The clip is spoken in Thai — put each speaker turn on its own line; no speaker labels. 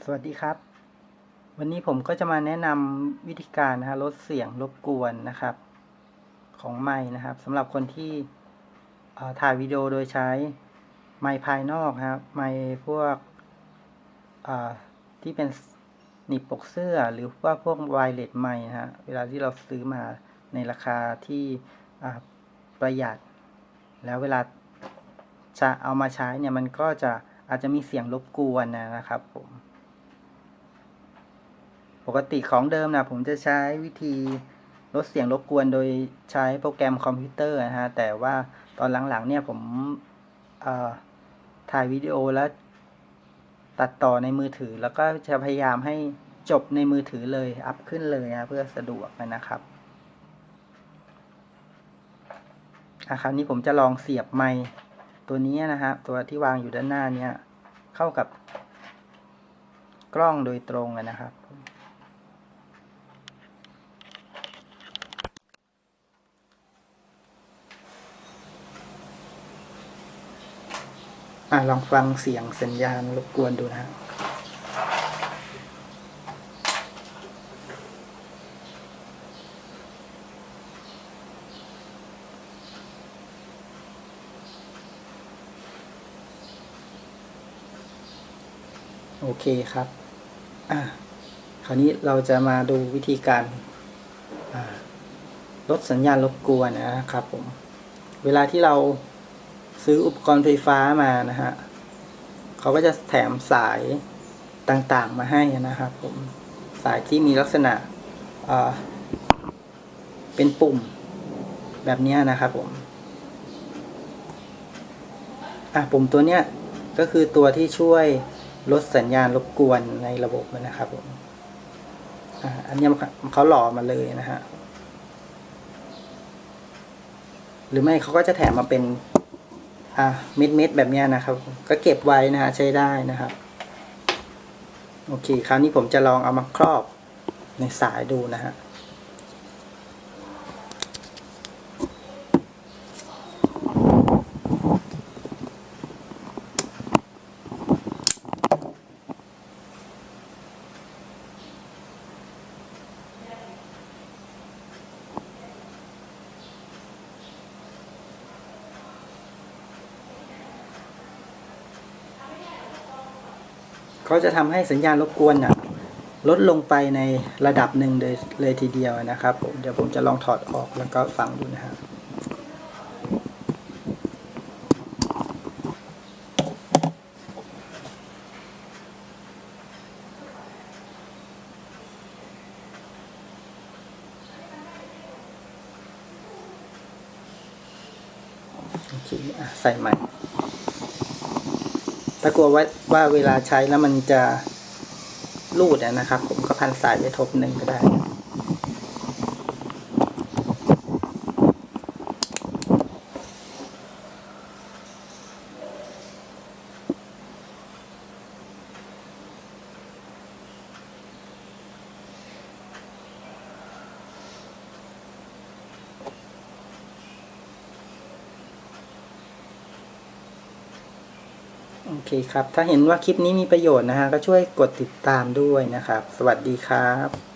สวัสดีครับวันนี้ผมก็จะมาแนะนำวิธีการลดเสียงรบกวนนะครับของไมค์นะครับสำหรับคนที่ถ่ายวิดีโอโดยใช้ไมค์ภายนอกครับไมค์พวกที่เป็นหนีบปกเสื้อหรือว่าพวกไวเลสไมค์นะฮะเวลาที่เราซื้อมาในราคาที่ประหยัดแล้วเวลาจะเอามาใช้เนี่ยมันก็อาจจะมีเสียงรบกวนนะครับผมปกติของเดิมนะผมจะใช้วิธีลดเสียงรบกวนโดยใช้โปรแกรมคอมพิวเตอร์นะฮะแต่ว่าตอนหลังๆเนี่ยผมถ่ายวิดีโอแล้วตัดต่อในมือถือแล้วก็จะพยายามให้จบในมือถือเลยอัพขึ้นเลยนะเพื่อสะดวกนะครับคราวนี้ผมจะลองเสียบไมค์ตัวนี้นะฮะตัวที่วางอยู่ด้านหน้าเนี่ยเข้ากับกล้องโดยตรงนะครับลองฟังเสียงสัญญาณรบกวนดูนะโอเคครับคราวนี้เราจะมาดูวิธีการลดสัญญาณรบกวนนะครับผมเวลาที่เราซื้ออุปกรณ์ไฟฟ้ามานะฮะเขาก็จะแถมสายต่างๆมาให้นะครับผมสายที่มีลักษณะเป็นปุ่มแบบนี้นะครับผมปุ่มตัวเนี้ยก็คือตัวที่ช่วยลดสัญญาณรบกวนในระบบนะครับผมอันนี้เขาหล่อมาเลยนะฮะหรือไม่เขาก็จะแถมมาเป็นเม็ดแบบนี้นะครับก็เก็บไว้นะฮะใช้ได้นะครับโอเคคราวนี้ผมจะลองเอามาครอบในสายดูนะฮะเขาจะทำให้สัญญาณรบกวนลดลงไปในระดับหนึ่งเลยทีเดียวนะครับผมเดี๋ยวผมจะลองถอดออกแล้วก็ฟังดูนะฮะโอเคใส่ใหม่ถ้ากลัวว่าเวลาใช้แล้วมันจะรูดนะครับผมก็พันสายไปทบหนึ่งก็ได้โอเคครับถ้าเห็นว่าคลิปนี้มีประโยชน์นะฮะก็ช่วยกดติดตามด้วยนะครับสวัสดีครับ